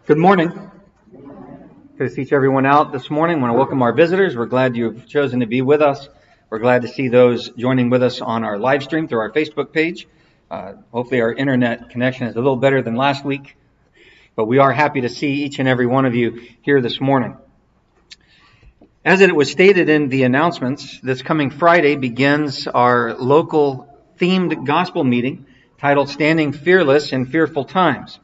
Good morning. Good to see everyone out this morning. I want to welcome our visitors. We're glad you've chosen to be with us. We're glad to see those joining with us on our live stream through our Facebook page. Hopefully our internet connection is a little better than last week, but we are happy to see each and every one of you here this morning. As it was stated in the announcements, this coming Friday begins our local themed gospel meeting titled Standing Fearless in Fearful Times.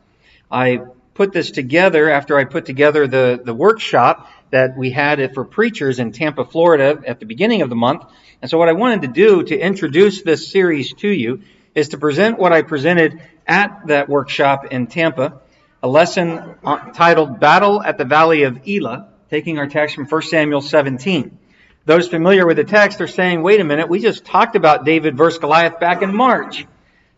I put this together after I put together the workshop that we had for preachers in Tampa, Florida at the beginning of the month. And so what I wanted to do to introduce this series to you is to present what I presented at that workshop in Tampa, a lesson titled Battle at the Valley of Elah, taking our text from 1 Samuel 17. Those familiar with the text are saying, wait a minute, we just talked about David versus Goliath back in March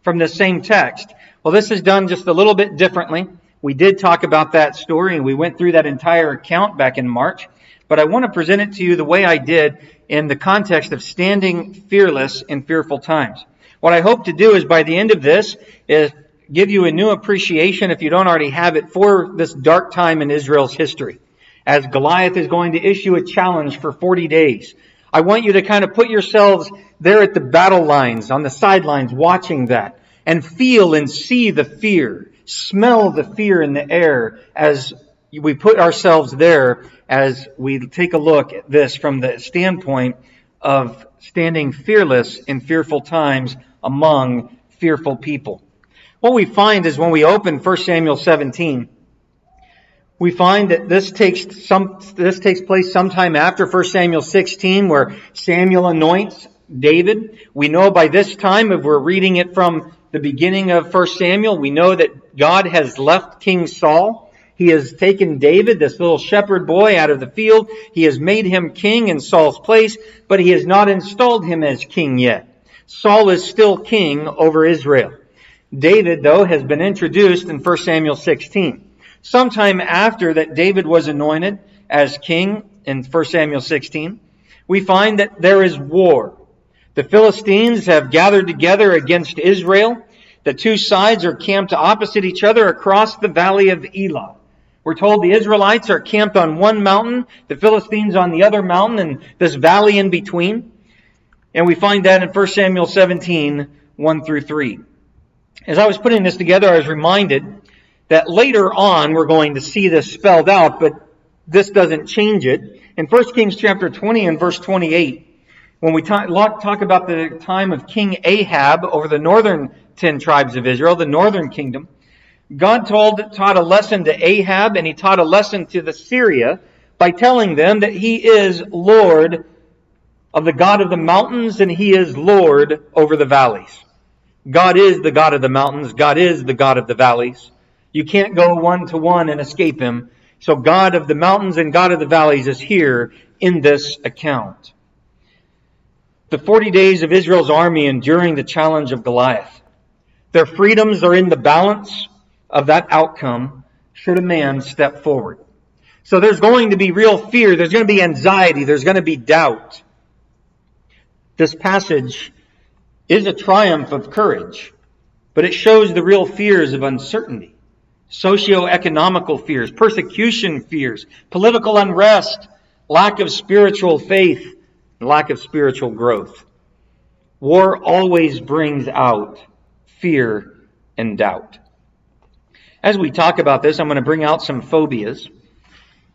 from the same text. Well, this is done just a little bit differently. We did talk about that story, and we went through that entire account back in March. But I want to present it to you the way I did in the context of standing fearless in fearful times. What I hope to do is by the end of this is give you a new appreciation, if you don't already have it, for this dark time in Israel's history. As Goliath is going to issue a challenge for 40 days. I want you to kind of put yourselves there at the battle lines, on the sidelines, watching that, and feel and see the fear. Smell the fear in the air as we put ourselves there, as we take a look at this from the standpoint of standing fearless in fearful times among fearful people. What we find is when we open 1 Samuel 17, we find that this takes place sometime after 1 Samuel 16, where Samuel anoints David. We know by this time, if we're reading it from the beginning of 1 Samuel, we know that God has left King Saul. He has taken David, this little shepherd boy, out of the field. He has made him king in Saul's place, but he has not installed him as king yet. Saul is still king over Israel. David, though, has been introduced in 1 Samuel 16. Sometime after that David was anointed as king in 1 Samuel 16, we find that there is war. The Philistines have gathered together against Israel. The two sides are camped opposite each other across the valley of Elah. We're told the Israelites are camped on one mountain, the Philistines on the other mountain, and this valley in between. And we find that in 1 Samuel 17, 1 through 3. As I was putting this together, I was reminded that later on we're going to see this spelled out, but this doesn't change it. In 1 Kings chapter 20 and verse 28, when we talk about the time of King Ahab over the northern 10 tribes of Israel, the northern kingdom, God taught a lesson to Ahab, and he taught a lesson to the Syria by telling them that he is Lord of the God of the mountains, and he is Lord over the valleys. God is the God of the mountains. God is the God of the valleys. You can't go one-to-one and escape him. So God of the mountains and God of the valleys is here in this account. The 40 days of Israel's army enduring the challenge of Goliath. Their freedoms are in the balance of that outcome should a man step forward. So there's going to be real fear. There's going to be anxiety. There's going to be doubt. This passage is a triumph of courage, but it shows the real fears of uncertainty. Socioeconomical fears, persecution fears, political unrest, lack of spiritual faith, lack of spiritual growth. War always brings out fear and doubt. As we talk about this, I'm going to bring out some phobias.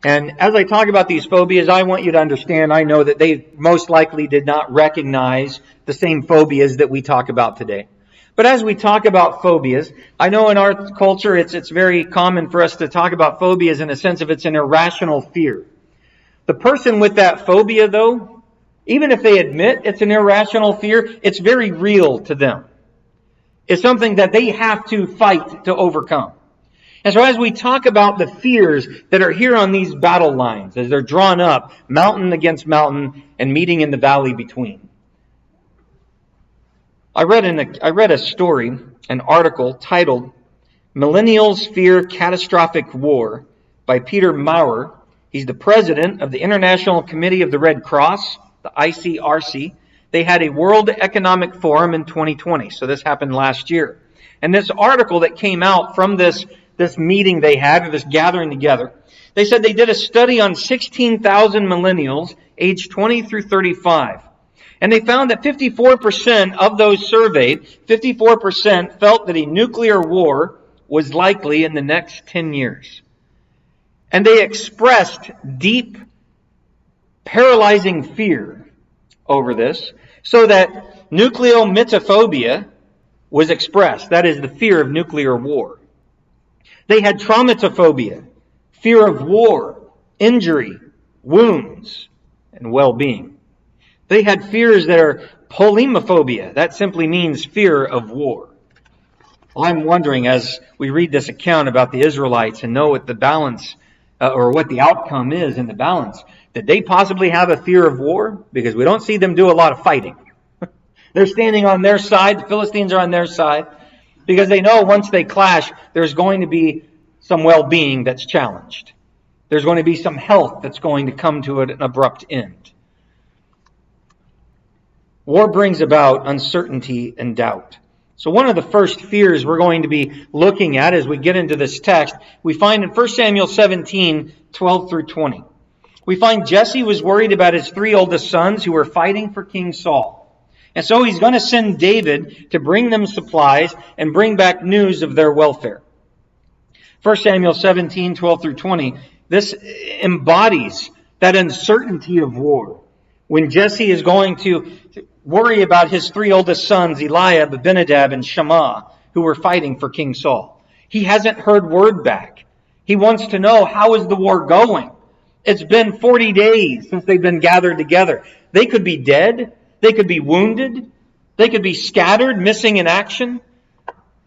And as I talk about these phobias, I want you to understand, I know that they most likely did not recognize the same phobias that we talk about today. But as we talk about phobias, I know in our culture it's very common for us to talk about phobias in a sense of it's an irrational fear. The person with that phobia, though, even if they admit it's an irrational fear, it's very real to them. It's something that they have to fight to overcome. And so as we talk about the fears that are here on these battle lines, as they're drawn up, mountain against mountain, and meeting in the valley between. I read a story, an article titled Millennials Fear Catastrophic War by Peter Maurer. He's the president of the International Committee of the Red Cross, the ICRC. They had a World Economic Forum in 2020, so this happened last year. And this article that came out from this this meeting they had, or this gathering together. They said they did a study on 16,000 millennials aged 20 through 35. And they found that 54% of those surveyed, 54% felt that a nuclear war was likely in the next 10 years. And they expressed deep, paralyzing fear over this, so that nucleomytophobia was expressed. That is the fear of nuclear war. They had traumatophobia, fear of war, injury, wounds, and well-being. They had fears that are polemophobia. That simply means fear of war. Well, I'm wondering, as we read this account about the Israelites and know what the balance or what the outcome is in the balance, did they possibly have a fear of war? Because we don't see them do a lot of fighting. They're standing on their side. The Philistines are on their side. Because they know once they clash, there's going to be some well-being that's challenged. There's going to be some health that's going to come to an abrupt end. War brings about uncertainty and doubt. So one of the first fears we're going to be looking at as we get into this text, we find in 1 Samuel 17, 12 through 20. We find Jesse was worried about his 3 oldest sons who were fighting for King Saul. And so he's going to send David to bring them supplies and bring back news of their welfare. 1 Samuel 17, 12 through 20, this embodies that uncertainty of war. When Jesse is going to worry about his 3 oldest sons, Eliab, Abinadab, and Shammah, who were fighting for King Saul. He hasn't heard word back. He wants to know, how is the war going? It's been 40 days since they've been gathered together. They could be dead. They could be wounded. They could be scattered, missing in action.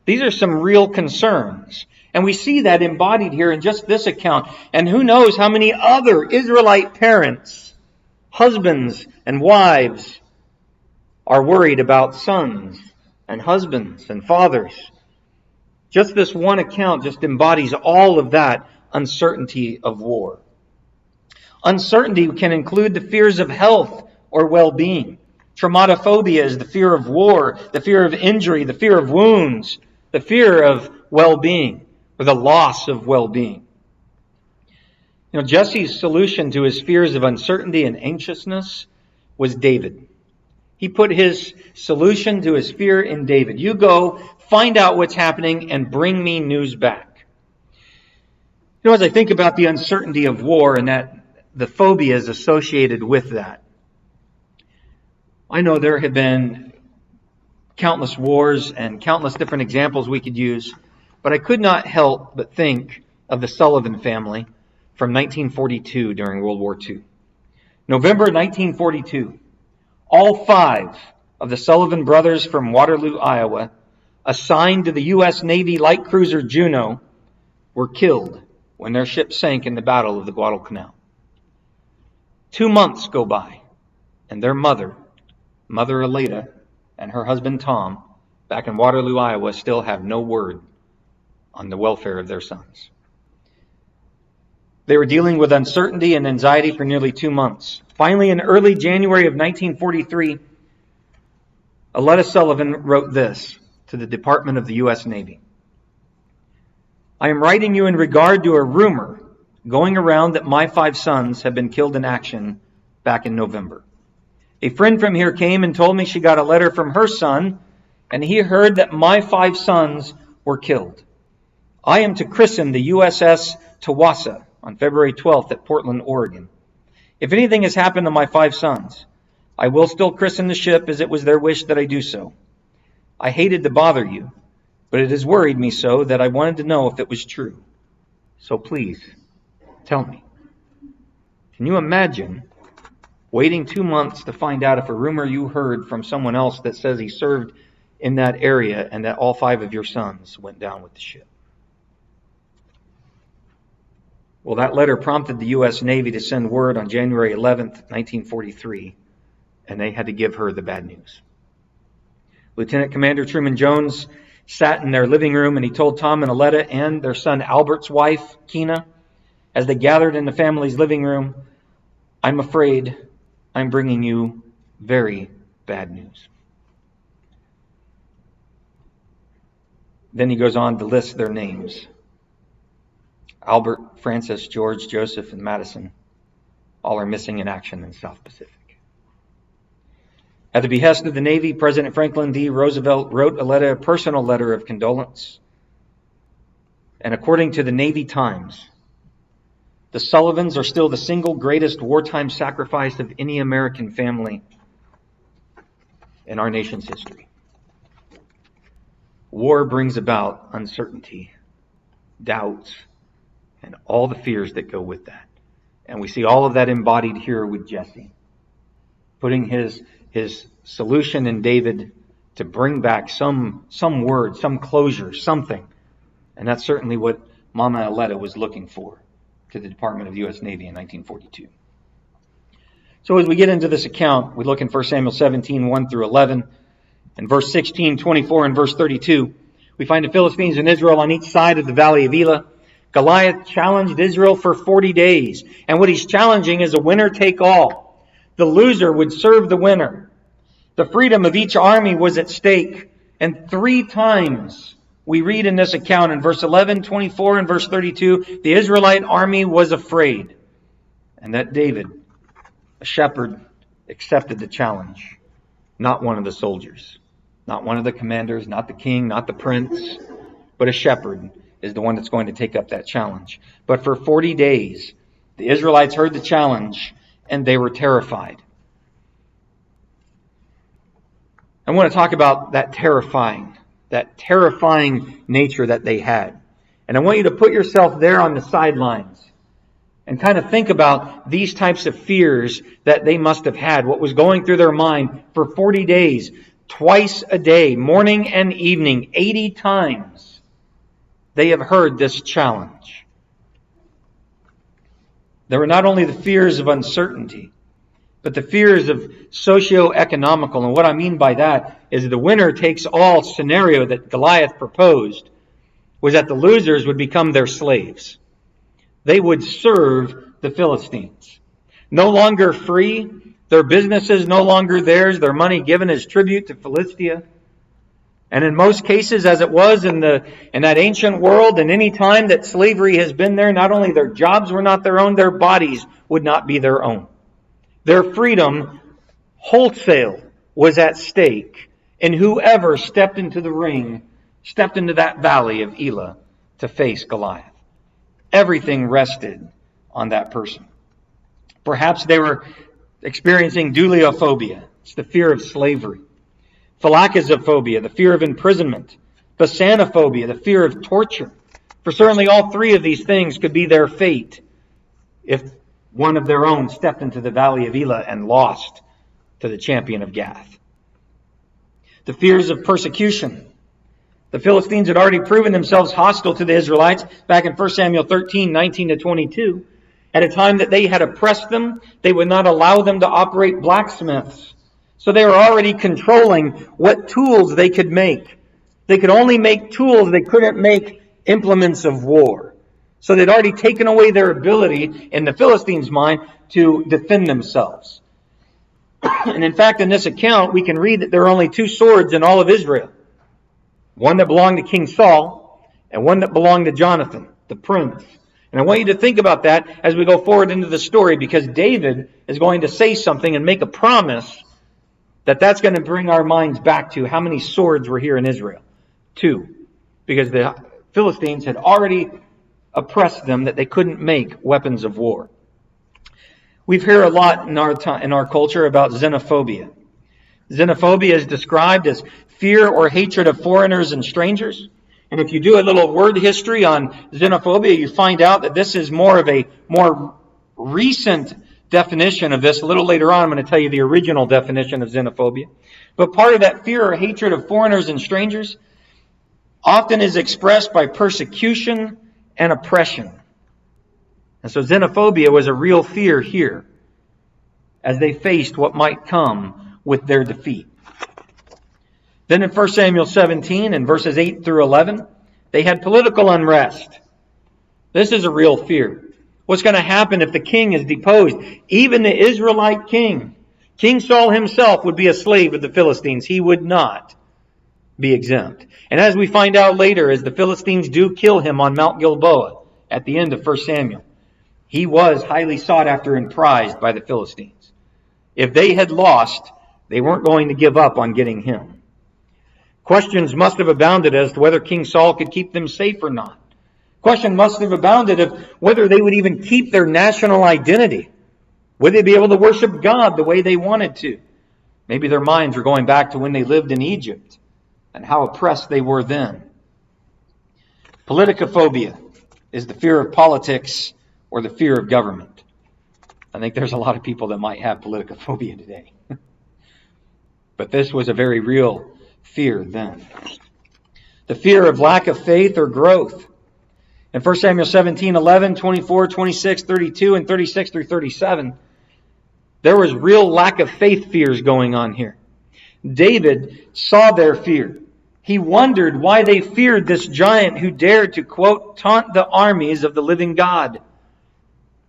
These are some real concerns. And we see that embodied here in just this account. And who knows how many other Israelite parents, husbands and wives, are worried about sons and husbands and fathers. Just this one account just embodies all of that uncertainty of war. Uncertainty can include the fears of health or well-being. Traumatophobia is the fear of war, the fear of injury, the fear of wounds, the fear of well-being, or the loss of well-being. Jesse's solution to his fears of uncertainty and anxiousness was David. He put his solution to his fear in David. You go, find out what's happening, and bring me news back. As I think about the uncertainty of war and that the phobias associated with that, I know there have been countless wars and countless different examples we could use, but I could not help but think of the Sullivan family from 1942 during World War II. November 1942, all 5 of the Sullivan brothers from Waterloo, Iowa, assigned to the U.S. Navy light cruiser Juno, were killed when their ship sank in the Battle of the Guadalcanal. 2 months go by, and their mother Elah, and her husband Tom, back in Waterloo, Iowa, still have no word on the welfare of their sons. They were dealing with uncertainty and anxiety for nearly 2 months. Finally, in early January of 1943, Elah Sullivan wrote this to the Department of the U.S. Navy. I am writing you in regard to a rumor going around that my 5 sons have been killed in action back in November. A friend from here came and told me she got a letter from her son, and he heard that my 5 sons were killed. I am to christen the USS Tawassa on February 12th at Portland, Oregon. If anything has happened to my 5 sons, I will still christen the ship as it was their wish that I do so. I hated to bother you, but it has worried me so that I wanted to know if it was true. So please, tell me. Can you imagine waiting 2 months to find out if a rumor you heard from someone else that says he served in that area and that all 5 of your sons went down with the ship? Well, that letter prompted the U.S. Navy to send word on January 11th, 1943, and they had to give her the bad news. Lieutenant Commander Truman Jones sat in their living room, and he told Tom and Elah and their son Albert's wife, Keena, as they gathered in the family's living room, I'm afraid I'm bringing you very bad news. Then he goes on to list their names. Albert, Francis, George, Joseph, and Madison all are missing in action in the South Pacific. At the behest of the Navy, President Franklin D. Roosevelt wrote a personal letter of condolence. And according to the Navy Times, the Sullivans are still the single greatest wartime sacrifice of any American family in our nation's history. War brings about uncertainty, doubts, and all the fears that go with that. And we see all of that embodied here with Jesse, putting his solution in David to bring back some word, some closure, something. And that's certainly what Mama Elah was looking for to the Department of the U.S. Navy in 1942. So as we get into this account, we look in 1 Samuel 17, 1 through 11, and verse 16, 24, and verse 32. We find the Philistines and Israel on each side of the valley of Elah. Goliath challenged Israel for 40 days. And what he's challenging is a winner take all. The loser would serve the winner. The freedom of each army was at stake. And 3 times we read in this account in verse 11, 24, and verse 32, the Israelite army was afraid. And that David, a shepherd, accepted the challenge. Not one of the soldiers. Not one of the commanders, not the king, not the prince, but a shepherd is the one that's going to take up that challenge. But for 40 days, the Israelites heard the challenge and they were terrified. I want to talk about that terrifying nature that they had. And I want you to put yourself there on the sidelines and kind of think about these types of fears that they must have had, what was going through their mind for 40 days, twice a day, morning and evening, 80 times. They have heard this challenge. There were not only the fears of uncertainty, but the fears of socio-economical. And what I mean by that is the winner takes all scenario that Goliath proposed was that the losers would become their slaves. They would serve the Philistines. No longer free, their businesses no longer theirs, their money given as tribute to Philistia. And in most cases, as it was in that ancient world, and any time that slavery has been there, not only their jobs were not their own, their bodies would not be their own. Their freedom, wholesale, was at stake. And whoever stepped into the ring, stepped into that valley of Elah to face Goliath. Everything rested on that person. Perhaps they were experiencing duleophobia. It's the fear of slavery. Phylacterophobia, the fear of imprisonment. Basanophobia, the fear of torture. For certainly all 3 of these things could be their fate if one of their own stepped into the valley of Elah and lost to the champion of Gath. The fears of persecution. The Philistines had already proven themselves hostile to the Israelites back in 1 Samuel 13, 19 to 22. At a time that they had oppressed them, they would not allow them to operate blacksmiths. So they were already controlling what tools they could make. They could only make tools, they couldn't make implements of war. So they'd already taken away their ability, in the Philistines' mind, to defend themselves. And in fact, in this account, we can read that there are only 2 swords in all of Israel. One that belonged to King Saul, and one that belonged to Jonathan, the prince. And I want you to think about that as we go forward into the story, because David is going to say something and make a promise that's going to bring our minds back to how many swords were here in Israel. 2. Because the Philistines had already oppressed them that they couldn't make weapons of war. We've heard a lot in our culture about xenophobia. Xenophobia is described as fear or hatred of foreigners and strangers. And if you do a little word history on xenophobia, you find out that this is more of a more recent definition of this. A little later on, I'm going to tell you the original definition of xenophobia. But part of that fear or hatred of foreigners and strangers often is expressed by persecution and oppression. And so xenophobia was a real fear here as they faced what might come with their defeat. Then in 1 Samuel 17 and verses 8 through 11, they had political unrest. This is a real fear. What's going to happen if the king is deposed? Even the Israelite king, King Saul himself, would be a slave of the Philistines. He would not be exempt. And as we find out later, as the Philistines do kill him on Mount Gilboa at the end of 1 Samuel. He was highly sought after and prized by the Philistines. If they had lost, they weren't going to give up on getting him. Questions must have abounded as to whether King Saul could keep them safe or not. Question must have abounded of whether they would even keep their national identity. Would they be able to worship God the way they wanted to? Maybe their minds were going back to when they lived in Egypt and how oppressed they were then. Politicophobia is the fear of politics or the fear of government. I think there's a lot of people that might have politicophobia today. But this was a very real fear then. The fear of lack of faith or growth. In 1 Samuel 17, 11, 24, 26, 32, and 36 through 37, there was real lack of faith fears going on here. David saw their fear. He wondered why they feared this giant who dared to, quote, taunt the armies of the living God.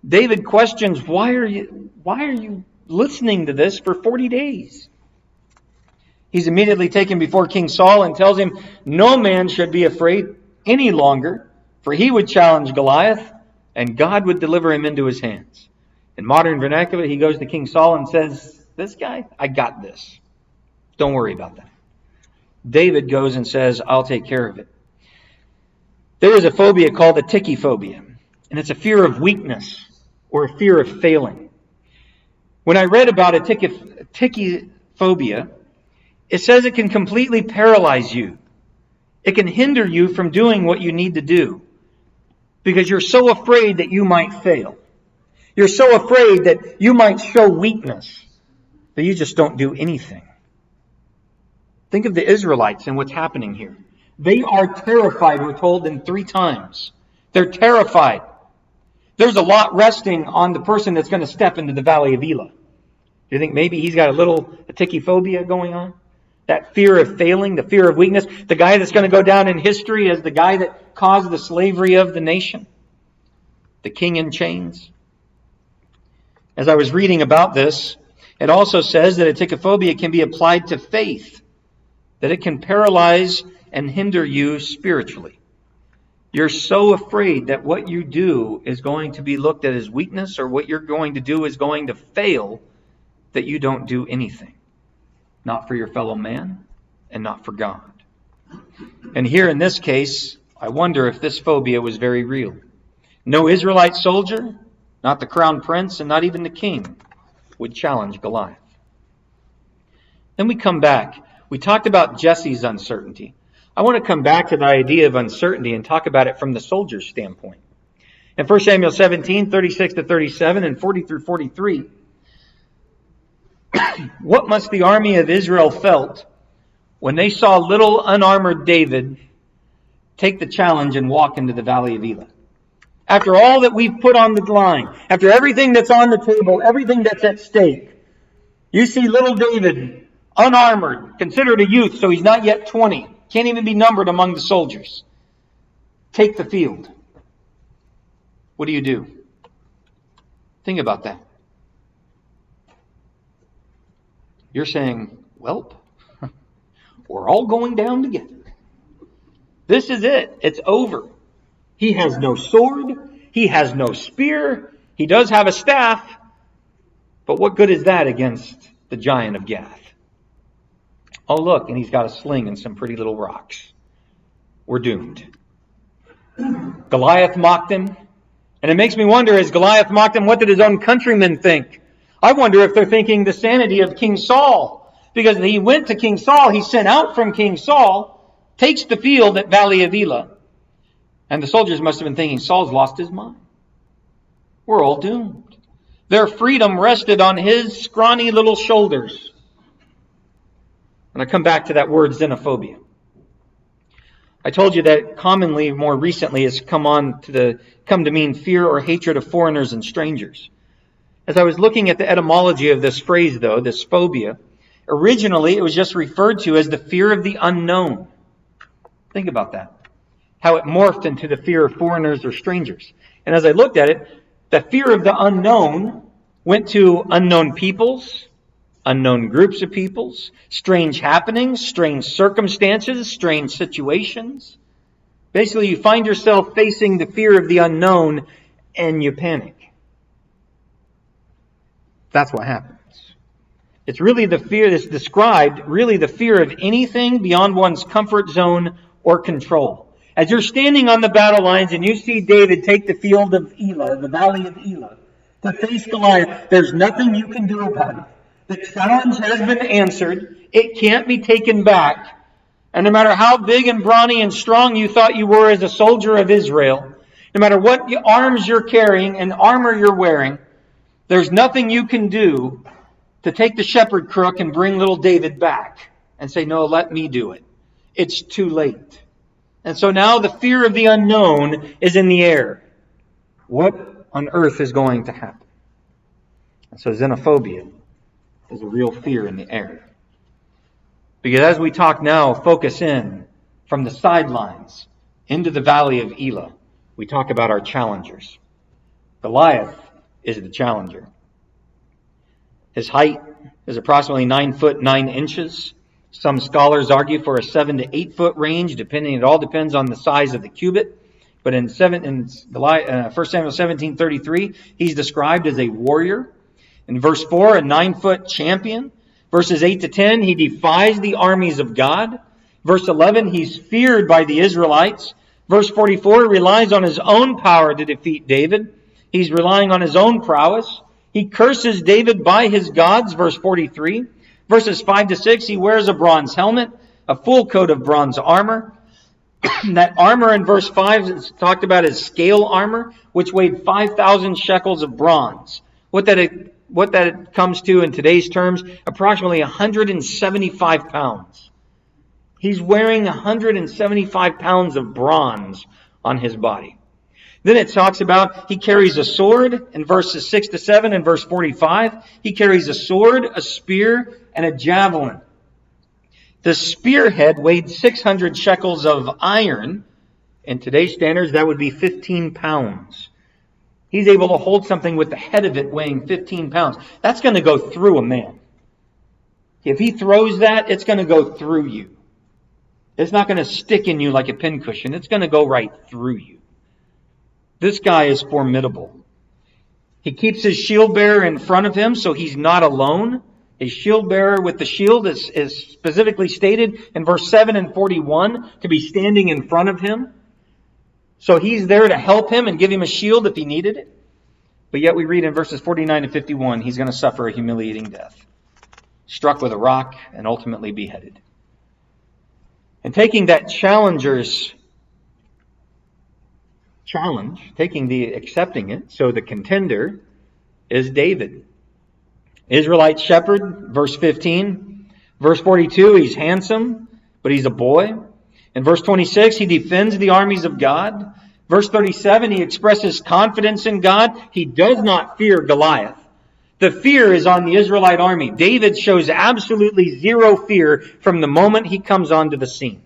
David questions, why are you listening to this for 40 days? He's immediately taken before King Saul and tells him no man should be afraid any longer, for he would challenge Goliath and God would deliver him into his hands. In modern vernacular, he goes to King Saul and says, this guy, I got this. Don't worry about that. David goes and says, I'll take care of it. There is a phobia called a tickyphobia, and it's a fear of weakness or a fear of failing. When I read about a tickyphobia, it says it can completely paralyze you. It can hinder you from doing what you need to do because you're so afraid that you might fail. You're so afraid that you might show weakness that you just don't do anything. Think of the Israelites and what's happening here. They are terrified, we're told, in 3 times. They're terrified. There's a lot resting on the person that's going to step into the valley of Elah. Do you think maybe he's got a tickyphobia going on? That fear of failing, the fear of weakness. The guy that's going to go down in history as the guy that caused the slavery of the nation. The king in chains. As I was reading about this, it also says that a tickyphobia can be applied to faith. That it can paralyze and hinder you spiritually. You're so afraid that what you do is going to be looked at as weakness or what you're going to do is going to fail that you don't do anything. Not for your fellow man and not for God. And here in this case, I wonder if this phobia was very real. No Israelite soldier, not the crown prince and not even the king, would challenge Goliath. Then we come back. We talked about Jesse's uncertainty. I want to come back to the idea of uncertainty and talk about it from the soldier's standpoint. In 1 Samuel 17, 36 to 37 and 40 through 43, what must the army of Israel felt when they saw little unarmored David take the challenge and walk into the valley of Elah? After all that we've put on the line, after everything that's on the table, everything that's at stake, you see little David, unarmored, considered a youth, so he's not yet 20, can't even be numbered among the soldiers, take the field. What do? Think about that. You're saying, welp, we're all going down together. This is it. It's over. He has no sword. He has no spear. He does have a staff. But what good is that against the giant of Gath? Oh, look, and he's got a sling and some pretty little rocks. We're doomed. Goliath mocked him. And it makes me wonder, as Goliath mocked him, what did his own countrymen think? I wonder if they're thinking the sanity of King Saul. Because he went to King Saul, he sent out from King Saul, takes the field at Valley of Elah. And the soldiers must have been thinking, Saul's lost his mind. We're all doomed. Their freedom rested on his scrawny little shoulders. And I come back to that word xenophobia. I told you that commonly, more recently, has come to mean fear or hatred of foreigners and strangers. As I was looking at the etymology of this phrase, though, this phobia, originally it was just referred to as the fear of the unknown. Think about that. How it morphed into the fear of foreigners or strangers. And as I looked at it, the fear of the unknown went to unknown peoples, unknown groups of peoples, strange happenings, strange circumstances, strange situations. Basically, you find yourself facing the fear of the unknown and you panic. That's what happens. It's really the fear that's described, really the fear of anything beyond one's comfort zone or control. As you're standing on the battle lines and you see David take the field of Elah, the valley of Elah, to face Goliath, there's nothing you can do about it. The challenge has been answered. It can't be taken back. And no matter how big and brawny and strong you thought you were as a soldier of Israel, no matter what arms you're carrying and armor you're wearing, there's nothing you can do to take the shepherd crook and bring little David back and say, no, let me do it. It's too late. And so now the fear of the unknown is in the air. What on earth is going to happen? And so xenophobia is a real fear in the air. Because as we talk now, focus in from the sidelines into the valley of Elah, we talk about our challengers. Goliath is the challenger. His height is approximately 9 foot 9 inches. Some scholars argue for a 7 to 8 foot range, it all depends on the size of the cubit. But in 1 Samuel 17:33, he's described as a warrior. In verse 4, a 9 foot champion. Verses 8 to 10, he defies the armies of God. Verse 11, he's feared by the Israelites. Verse 44, he relies on his own power to defeat David. He's relying on his own prowess. He curses David by his gods, verse 43. Verses 5 to 6, he wears a bronze helmet, a full coat of bronze armor. That armor in verse 5 is talked about as scale armor, which weighed 5,000 shekels of bronze. What that comes to in today's terms, approximately 175 pounds. He's wearing 175 pounds of bronze on his body. Then it talks about he carries a sword in verses 6 to 7 and verse 45. He carries a sword, a spear, and a javelin. The spearhead weighed 600 shekels of iron. In today's standards, that would be 15 pounds. He's able to hold something with the head of it weighing 15 pounds. That's going to go through a man. If he throws that, it's going to go through you. It's not going to stick in you like a pincushion. It's going to go right through you. This guy is formidable. He keeps his shield bearer in front of him, so he's not alone. His shield bearer with the shield is specifically stated in verse 7 and 41 to be standing in front of him. So he's there to help him and give him a shield if he needed it. But yet we read in verses 49 and 51, he's going to suffer a humiliating death. Struck with a rock and ultimately beheaded. And taking that challenger's challenge, accepting it, so the contender is David. Israelite shepherd, verse 15. Verse 42, he's handsome, but he's a boy. In verse 26, he defends the armies of God. Verse 37, he expresses confidence in God. He does not fear Goliath. The fear is on the Israelite army. David shows absolutely zero fear from the moment he comes onto the scene.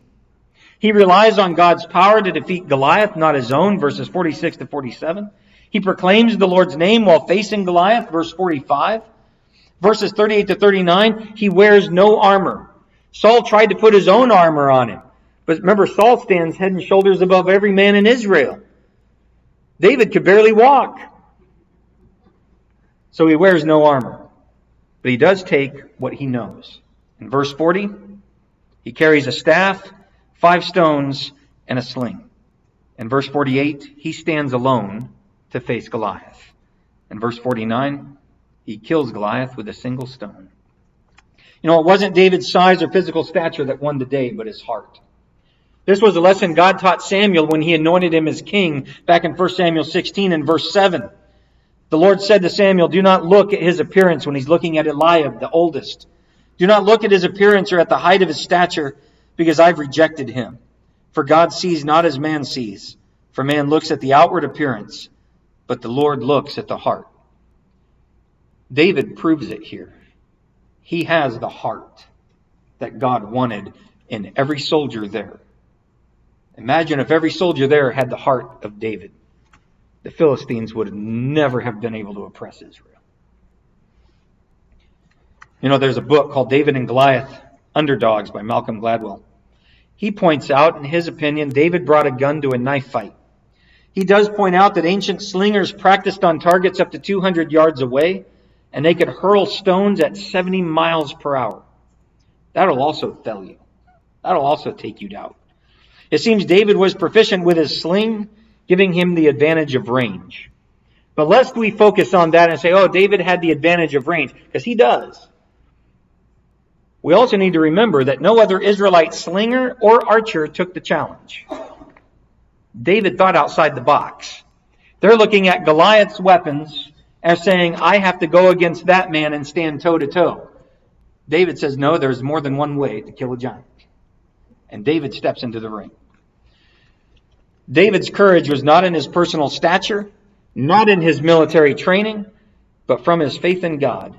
He relies on God's power to defeat Goliath, not his own, verses 46 to 47. He proclaims the Lord's name while facing Goliath, verse 45. Verses 38 to 39, he wears no armor. Saul tried to put his own armor on him. But remember, Saul stands head and shoulders above every man in Israel. David could barely walk. So he wears no armor. But he does take what he knows. In verse 40, he carries a staff, 5 stones, and a sling. In verse 48, he stands alone to face Goliath. In verse 49, he kills Goliath with a single stone. You know, it wasn't David's size or physical stature that won the day, but his heart. This was a lesson God taught Samuel when he anointed him as king back in 1 Samuel 16 and verse 7. The Lord said to Samuel, do not look at his appearance when he's looking at Eliab, the oldest. Do not look at his appearance or at the height of his stature, because I've rejected him. For God sees not as man sees. For man looks at the outward appearance, but the Lord looks at the heart. David proves it here. He has the heart that God wanted in every soldier there. Imagine if every soldier there had the heart of David. The Philistines would never have been able to oppress Israel. You know, there's a book called David and Goliath, Underdogs by Malcolm Gladwell. he points out, in his opinion, David brought a gun to a knife fight. He does point out that ancient slingers practiced on targets up to 200 yards away, and they could hurl stones at 70 miles per hour. That'll also fell you. That'll also take you out. It seems David was proficient with his sling, giving him the advantage of range. But lest we focus on that and say, oh, David had the advantage of range, because he does. We also need to remember that no other Israelite slinger or archer took the challenge. David thought outside the box. They're looking at Goliath's weapons and saying, I have to go against that man and stand toe to toe. David says, no, there's more than one way to kill a giant. And David steps into the ring. David's courage was not in his personal stature, not in his military training, but from his faith in God,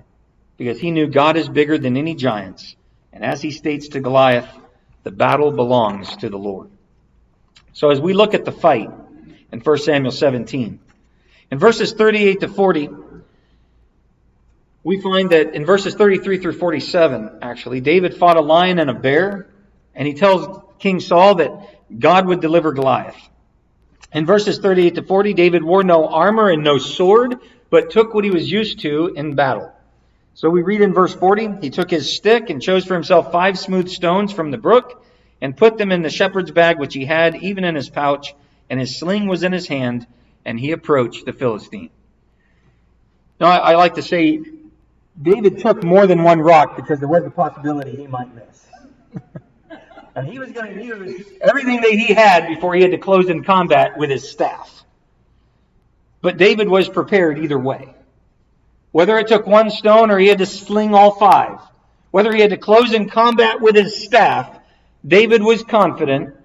because he knew God is bigger than any giants. And as he states to Goliath, the battle belongs to the Lord. So as we look at the fight in 1 Samuel 17, in verses 38 to 40, we find that in verses 33 through 47, actually, David fought a lion and a bear, and he tells King Saul that God would deliver Goliath. In verses 38 to 40, David wore no armor and no sword, but took what he was used to in battle. So we read in verse 40, he took his stick and chose for himself 5 smooth stones from the brook and put them in the shepherd's bag which he had, even in his pouch, and his sling was in his hand, and he approached the Philistine. Now, I like to say David took more than one rock because there was a possibility he might miss. And he was going to use everything that he had before he had to close in combat with his staff. But David was prepared either way. Whether it took one stone or he had to sling all 5, whether he had to close in combat with his staff, David was confident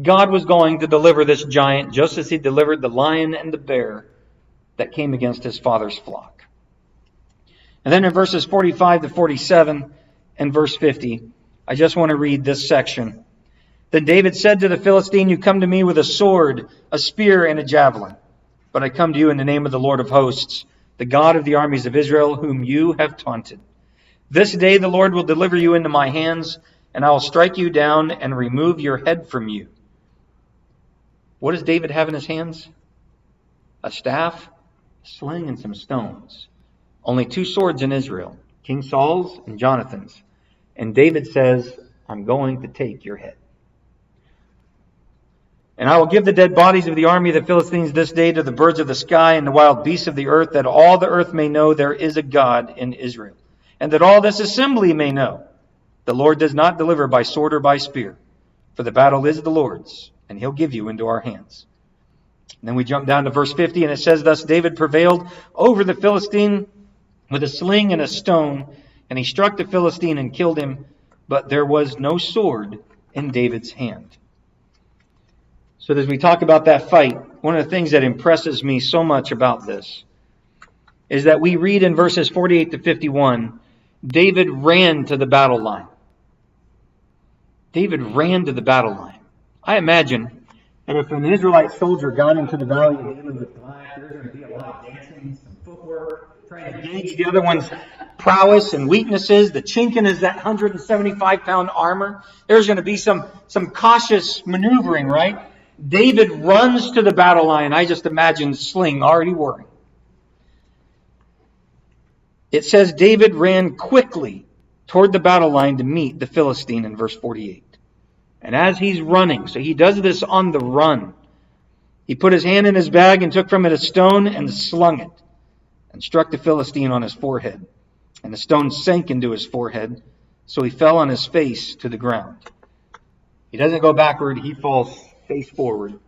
God was going to deliver this giant just as he delivered the lion and the bear that came against his father's flock. And then in verses 45 to 47 and verse 50, I just want to read this section. Then David said to the Philistine, you come to me with a sword, a spear, and a javelin. But I come to you in the name of the Lord of hosts, the God of the armies of Israel, whom you have taunted. This day the Lord will deliver you into my hands, and I will strike you down and remove your head from you. What does David have in his hands? A staff, a sling, and some stones. Only 2 swords in Israel, King Saul's and Jonathan's. And David says, I'm going to take your head. And I will give the dead bodies of the army of the Philistines this day to the birds of the sky and the wild beasts of the earth, that all the earth may know there is a God in Israel. And that all this assembly may know the Lord does not deliver by sword or by spear, for the battle is the Lord's, and he'll give you into our hands. And then we jump down to verse 50, and it says, thus David prevailed over the Philistine with a sling and a stone, and he struck the Philistine and killed him, but there was no sword in David's hand. So as we talk about that fight, one of the things that impresses me so much about this is that we read in verses 48 to 51, David ran to the battle line. David ran to the battle line. I imagine that if an Israelite soldier got into the valley of Elah with Goliath, there's going to be a lot of dancing, some footwork, trying to gauge the other one's prowess and weaknesses. The chink in his that 175-pound armor. There's going to be some cautious maneuvering, right? David runs to the battle line. I just imagine sling already whirring. It says David ran quickly toward the battle line to meet the Philistine in verse 48. And as he's running, so he does this on the run, he put his hand in his bag and took from it a stone and slung it and struck the Philistine on his forehead. And the stone sank into his forehead, so he fell on his face to the ground. He doesn't go backward, he falls face forward.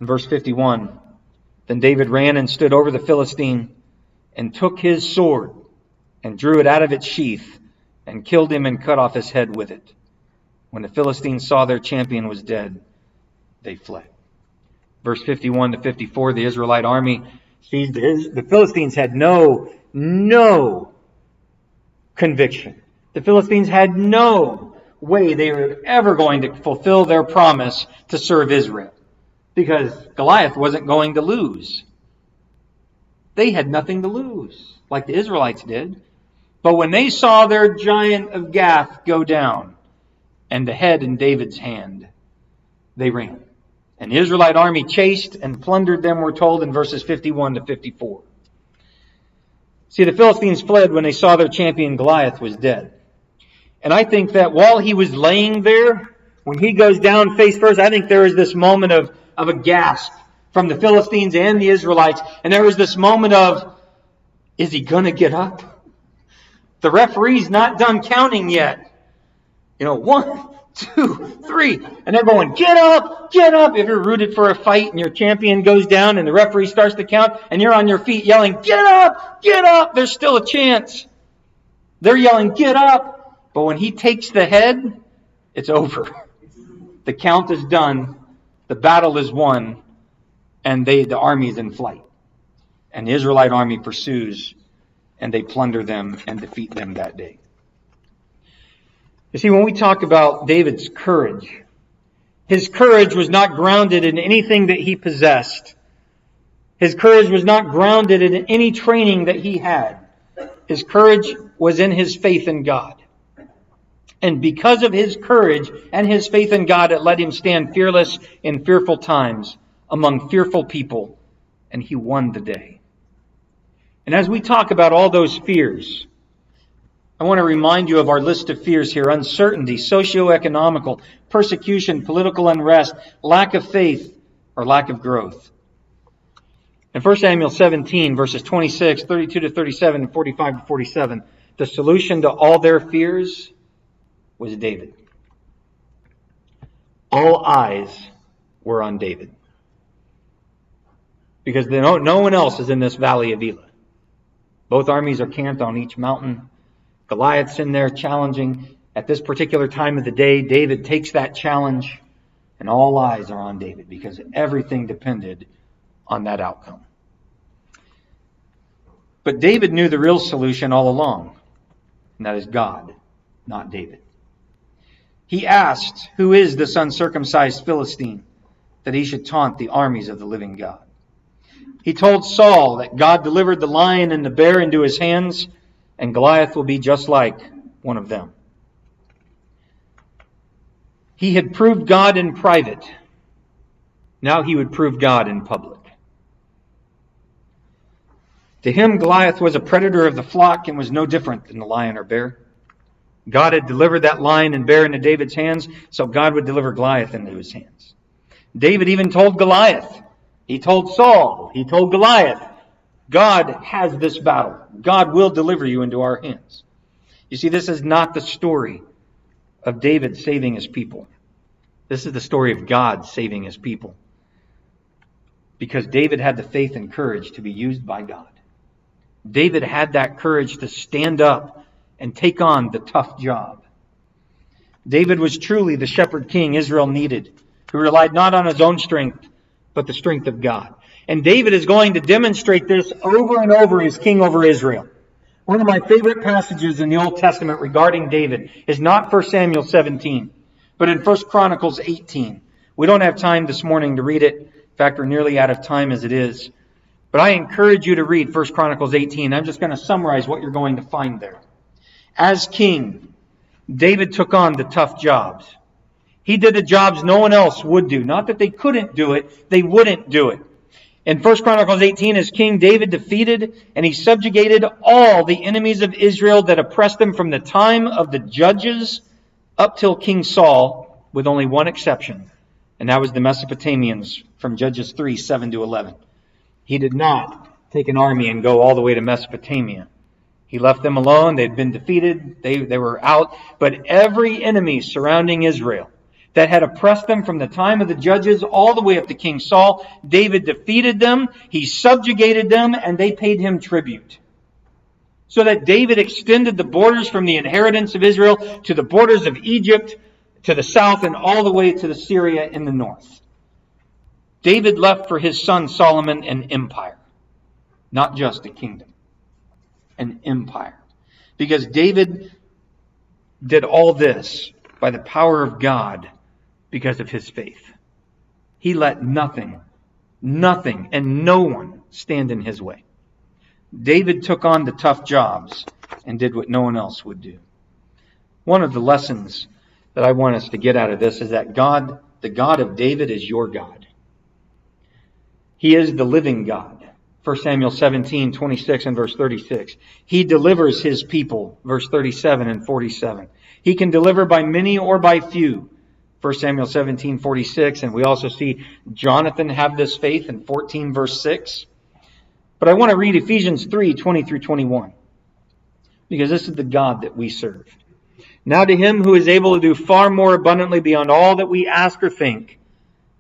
In verse 51, then David ran and stood over the Philistine and took his sword and drew it out of its sheath and killed him and cut off his head with it. When the Philistines saw their champion was dead, they fled. Verse 51 to 54, the Israelite army sees the Philistines had no conviction. The Philistines had no way they were ever going to fulfill their promise to serve Israel, because Goliath wasn't going to lose. They had nothing to lose, like the Israelites did. But when they saw their giant of Gath go down, and the head in David's hand, they ran. And the Israelite army chased and plundered them, we're told in verses 51 to 54. See, the Philistines fled when they saw their champion Goliath was dead. And I think that while he was laying there, when he goes down face first, I think there is this moment of a gasp from the Philistines and the Israelites. And there was this moment of, is he going to get up? The referee's not done counting yet. 1, 2, 3. And they're going, get up, get up. If you're rooted for a fight and your champion goes down and the referee starts to count and you're on your feet yelling, get up, there's still a chance. They're yelling, get up. But when he takes the head, it's over. The count is done. The battle is won. And the army is in flight. And the Israelite army pursues and they plunder them and defeat them that day. You see, when we talk about David's courage, his courage was not grounded in anything that he possessed. His courage was not grounded in any training that he had. His courage was in his faith in God. And because of his courage and his faith in God, it let him stand fearless in fearful times among fearful people, and he won the day. And as we talk about all those fears, I want to remind you of our list of fears here: uncertainty, socio-economical, persecution, political unrest, lack of faith, or lack of growth. In 1 Samuel 17, verses 26, 32 to 37, and 45 to 47, the solution to all their fears was David. All eyes were on David. Because no one else is in this valley of Elah. Both armies are camped on each mountain. Goliath's in there challenging. At this particular time of the day, David takes that challenge, and all eyes are on David because everything depended on that outcome. But David knew the real solution all along, and that is God, not David. He asked, who is this uncircumcised Philistine, that he should taunt the armies of the living God? He told Saul that God delivered the lion and the bear into his hands, and Goliath will be just like one of them. He had proved God in private. Now he would prove God in public. To him, Goliath was a predator of the flock and was no different than the lion or bear. God had delivered that lion and bear into David's hands, so God would deliver Goliath into his hands. David even told Goliath, he told Saul, he told Goliath, God has this battle. God will deliver you into our hands. You see, this is not the story of David saving his people. This is the story of God saving his people. Because David had the faith and courage to be used by God. David had that courage to stand up and take on the tough job. David was truly the shepherd king Israel needed, who relied not on his own strength, but the strength of God. And David is going to demonstrate this over and over as king over Israel. One of my favorite passages in the Old Testament regarding David is not 1 Samuel 17, but in 1 Chronicles 18. We don't have time this morning to read it. In fact, we're nearly out of time as it is. But I encourage you to read 1 Chronicles 18. I'm just going to summarize what you're going to find there. As king, David took on the tough jobs. He did the jobs no one else would do. Not that they couldn't do it, they wouldn't do it. In 1 Chronicles 18, as king, David defeated and he subjugated all the enemies of Israel that oppressed them from the time of the judges up till King Saul, with only one exception. And that was the Mesopotamians from Judges 3, 7 to 11. He did not take an army and go all the way to Mesopotamia. He left them alone. They'd been defeated. They were out. But every enemy surrounding Israel that had oppressed them from the time of the judges all the way up to King Saul, David defeated them, he subjugated them, and they paid him tribute. So that David extended the borders from the inheritance of Israel to the borders of Egypt, to the south, and all the way to the Syria in the north. David left for his son Solomon an empire, not just a kingdom, an empire. Because David did all this by the power of God, because of his faith. He let nothing, and no one stand in his way. David took on the tough jobs and did what no one else would do. One of the lessons that I want us to get out of this is that God, the God of David, is your God. He is the living God. 1 Samuel 17:26 and verse 36. He delivers his people, verse 37 and 47. He can deliver by many or by few, 1 Samuel 17:46. And we also see Jonathan have this faith in 14 verse 6. But I want to read Ephesians 3:20 through 21. Because this is the God that we serve. Now to him who is able to do far more abundantly beyond all that we ask or think,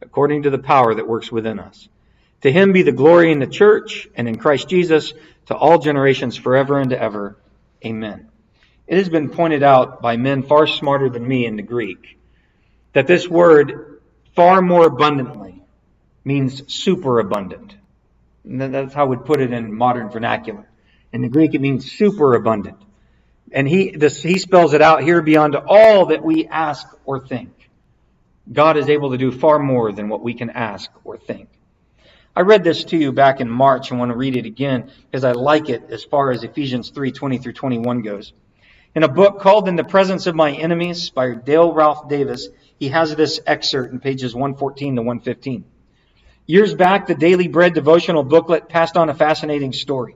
according to the power that works within us. To him be the glory in the church and in Christ Jesus to all generations forever and ever. Amen. It has been pointed out by men far smarter than me in the Greek that this word far more abundantly means superabundant. And that's how we'd put it in modern vernacular. In the Greek it means superabundant. And he spells it out here beyond all that we ask or think. God is able to do far more than what we can ask or think. I read this to you back in March and want to read it again because I like it as far as Ephesians 3:20 through 21 goes. In a book called In the Presence of My Enemies by Dale Ralph Davis, he has this excerpt in pages 114 to 115. Years back, the Daily Bread devotional booklet passed on a fascinating story.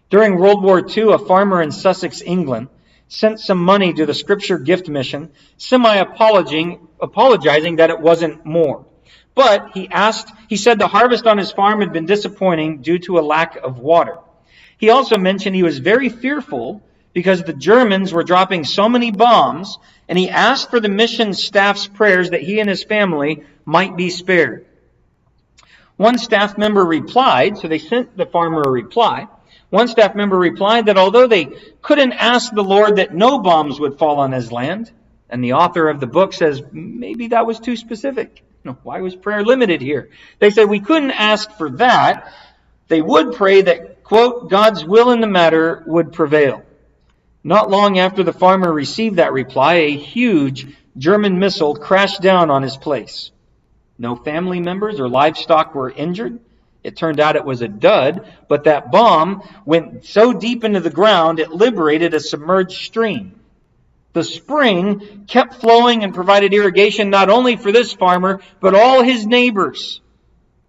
During World War II, a farmer in Sussex, England, sent some money to the Scripture Gift Mission, apologizing that it wasn't more. But he said the harvest on his farm had been disappointing due to a lack of water. He also mentioned he was very fearful because the Germans were dropping so many bombs, and he asked for the mission staff's prayers that he and his family might be spared. One staff member replied, so they sent the farmer a reply. One staff member replied that although they couldn't ask the Lord that no bombs would fall on his land, and the author of the book says maybe that was too specific. Why was prayer limited here? They said we couldn't ask for that. They would pray that, quote, God's will in the matter would prevail. Not long after the farmer received that reply, a huge German missile crashed down on his place. No family members or livestock were injured. It turned out it was a dud, but that bomb went so deep into the ground it liberated a submerged stream. The spring kept flowing and provided irrigation not only for this farmer, but all his neighbors.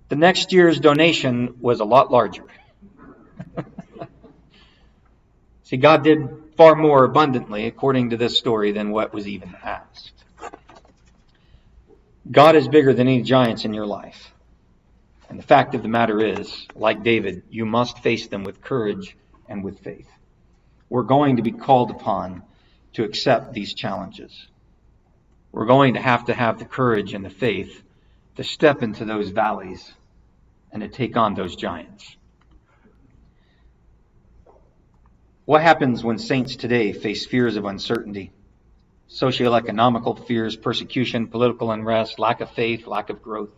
The next year's donation was a lot larger. See, God did far more abundantly, according to this story, than what was even asked. God is bigger than any giants in your life. And the fact of the matter is, like David, you must face them with courage and with faith. We're going to be called upon to accept these challenges. We're going to have the courage and the faith to step into those valleys and to take on those giants. What happens when saints today face fears of uncertainty, socioeconomical fears, persecution, political unrest, lack of faith, lack of growth?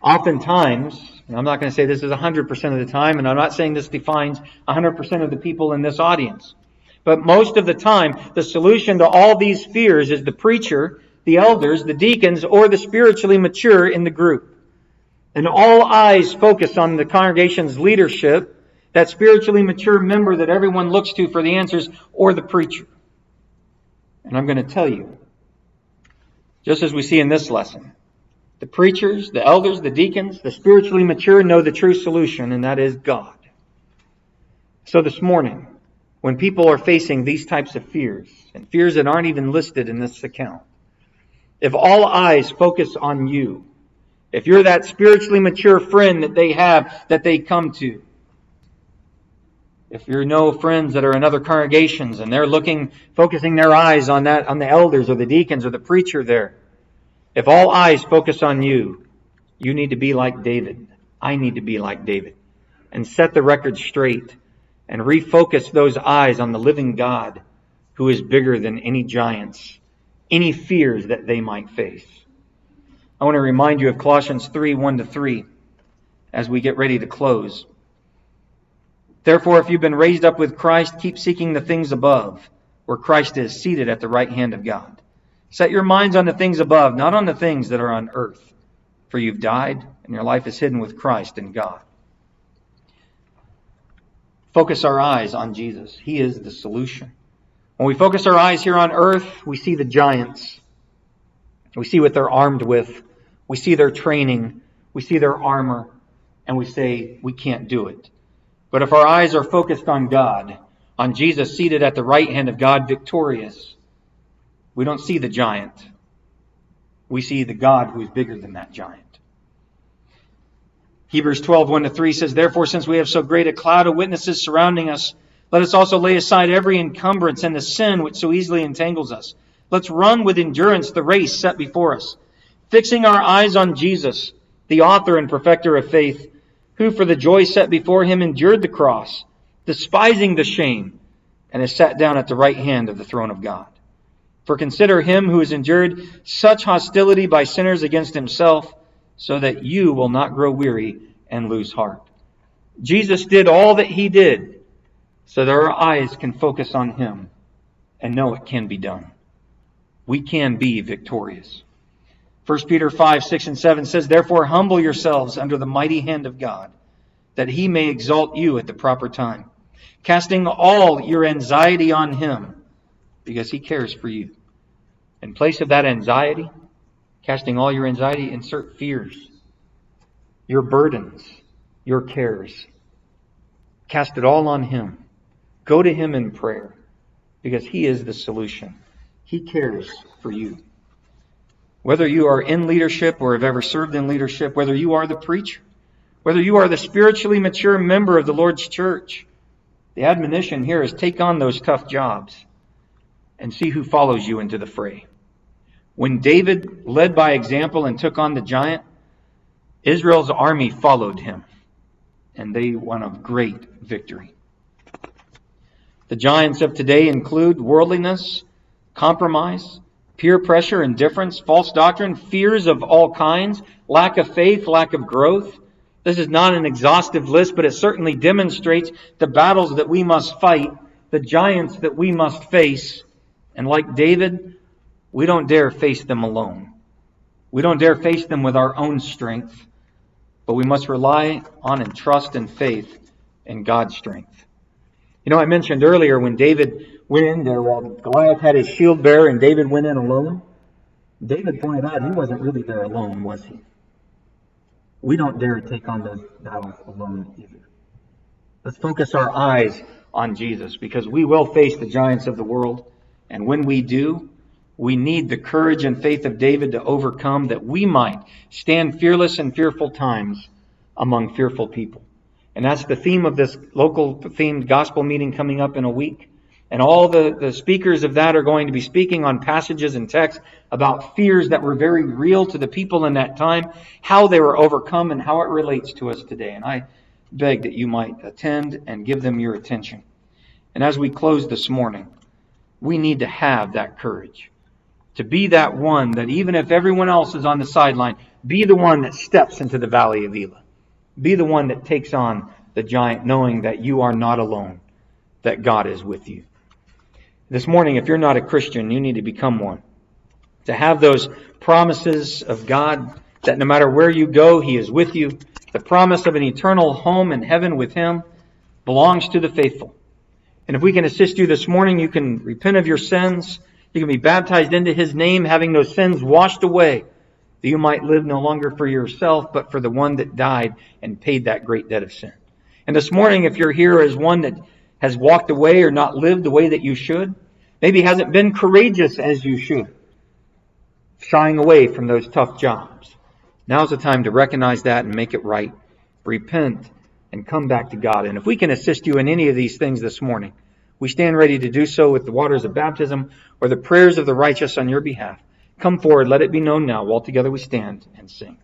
Oftentimes, and I'm not going to say this is 100% of the time, and I'm not saying this defines 100% of the people in this audience, but most of the time, the solution to all these fears is the preacher, the elders, the deacons, or the spiritually mature in the group. And all eyes focus on the congregation's leadership, that spiritually mature member that everyone looks to for the answers, or the preacher. And I'm going to tell you, just as we see in this lesson, the preachers, the elders, the deacons, the spiritually mature know the true solution, and that is God. So this morning, when people are facing these types of fears, and fears that aren't even listed in this account, if all eyes focus on you, if you're that spiritually mature friend that they have, that they come to, if you know friends that are in other congregations and they're focusing their eyes on the elders or the deacons or the preacher there, if all eyes focus on you, you need to be like David. I need to be like David and set the record straight and refocus those eyes on the living God who is bigger than any giants, any fears that they might face. I want to remind you of Colossians 3:1-3 as we get ready to close. Therefore, if you've been raised up with Christ, keep seeking the things above, where Christ is seated at the right hand of God. Set your minds on the things above, not on the things that are on earth. For you've died, and your life is hidden with Christ in God. Focus our eyes on Jesus. He is the solution. When we focus our eyes here on earth, we see the giants. We see what they're armed with. We see their training. We see their armor. And we say, we can't do it. But if our eyes are focused on God, on Jesus seated at the right hand of God, victorious, we don't see the giant. We see the God who is bigger than that giant. Hebrews 12:1-3 says, Therefore, since we have so great a cloud of witnesses surrounding us, let us also lay aside every encumbrance and the sin which so easily entangles us. Let's run with endurance the race set before us, fixing our eyes on Jesus, the author and perfecter of faith, who for the joy set before him endured the cross, despising the shame, and has sat down at the right hand of the throne of God. For consider him who has endured such hostility by sinners against himself, so that you will not grow weary and lose heart. Jesus did all that he did so that our eyes can focus on him and know it can be done. We can be victorious. 1 Peter 5:6-7 says, Therefore humble yourselves under the mighty hand of God, that he may exalt you at the proper time, casting all your anxiety on him, because he cares for you. In place of that anxiety, casting all your anxiety, insert fears, your burdens, your cares. Cast it all on him. Go to him in prayer, because he is the solution. He cares for you. Whether you are in leadership or have ever served in leadership, whether you are the preacher, whether you are the spiritually mature member of the Lord's church, the admonition here is take on those tough jobs and see who follows you into the fray. When David led by example and took on the giant, Israel's army followed him, and they won a great victory. The giants of today include worldliness, compromise, peer pressure, indifference, false doctrine, fears of all kinds, lack of faith, lack of growth. This is not an exhaustive list, but it certainly demonstrates the battles that we must fight, the giants that we must face. And like David, we don't dare face them alone. We don't dare face them with our own strength, but we must rely on and trust and faith in God's strength. You know, I mentioned earlier when David went in there, while Goliath had his shield bearer and David went in alone, David pointed out he wasn't really there alone, was he? We don't dare take on those battles alone either. Let's focus our eyes on Jesus, because we will face the giants of the world. And when we do, we need the courage and faith of David to overcome, that we might stand fearless in fearful times among fearful people. And that's the theme of this local themed gospel meeting coming up in a week. And all the speakers of that are going to be speaking on passages and texts about fears that were very real to the people in that time, how they were overcome, and how it relates to us today. And I beg that you might attend and give them your attention. And as we close this morning, we need to have that courage to be that one that, even if everyone else is on the sideline, be the one that steps into the valley of Elah. Be the one that takes on the giant, knowing that you are not alone, that God is with you. This morning, if you're not a Christian, you need to become one. To have those promises of God that no matter where you go, He is with you. The promise of an eternal home in heaven with Him belongs to the faithful. And if we can assist you this morning, you can repent of your sins. You can be baptized into His name, having those sins washed away, that you might live no longer for yourself, but for the one that died and paid that great debt of sin. And this morning, if you're here as one that has walked away or not lived the way that you should, maybe hasn't been courageous as you should, shying away from those tough jobs, now's the time to recognize that and make it right. Repent and come back to God. And if we can assist you in any of these things this morning, we stand ready to do so with the waters of baptism or the prayers of the righteous on your behalf. Come forward, let it be known now, while together we stand and sing.